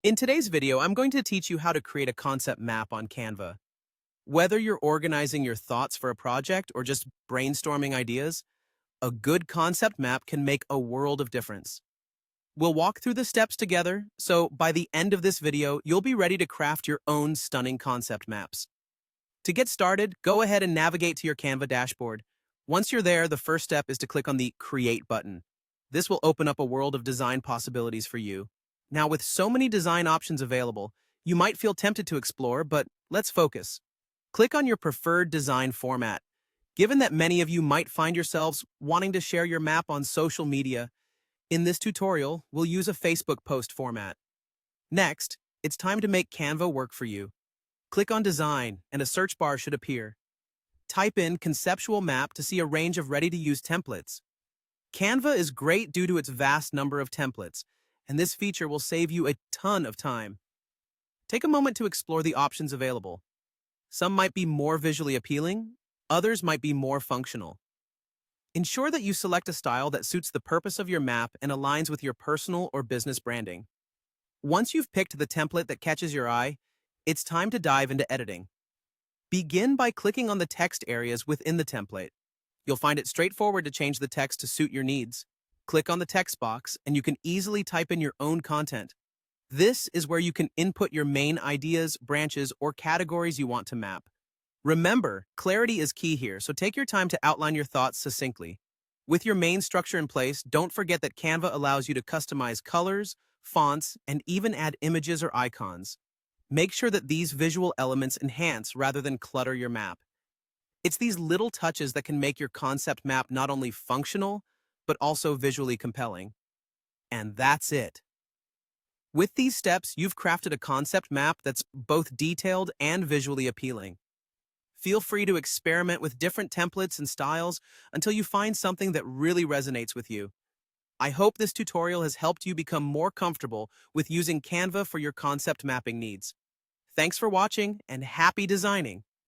In today's video, I'm going to teach you how to create a concept map on Canva. Whether you're organizing your thoughts for a project or just brainstorming ideas, a good concept map can make a world of difference. We'll walk through the steps together, so by the end of this video, you'll be ready to craft your own stunning concept maps. To get started, go ahead and navigate to your Canva dashboard. Once you're there, the first step is to click on the Create button. This will open up a world of design possibilities for you. Now, with so many design options available, you might feel tempted to explore, but let's focus. Click on your preferred design format. Given that many of you might find yourselves wanting to share your map on social media, in this tutorial, we'll use a Facebook post format. Next, it's time to make Canva work for you. Click on Design, and a search bar should appear. Type in Conceptual Map to see a range of ready-to-use templates. Canva is great due to its vast number of templates, and this feature will save you a ton of time. Take a moment to explore the options available. Some might be more visually appealing, others might be more functional. Ensure that you select a style that suits the purpose of your map and aligns with your personal or business branding. Once you've picked the template that catches your eye, it's time to dive into editing. Begin by clicking on the text areas within the template. You'll find it straightforward to change the text to suit your needs. Click on the text box, and you can easily type in your own content. This is where you can input your main ideas, branches, or categories you want to map. Remember, clarity is key here, so take your time to outline your thoughts succinctly. With your main structure in place, don't forget that Canva allows you to customize colors, fonts, and even add images or icons. Make sure that these visual elements enhance rather than clutter your map. It's these little touches that can make your concept map not only functional, but also visually compelling. And that's it. With these steps, you've crafted a concept map that's both detailed and visually appealing. Feel free to experiment with different templates and styles until you find something that really resonates with you. I hope this tutorial has helped you become more comfortable with using Canva for your concept mapping needs. Thanks for watching, and happy designing!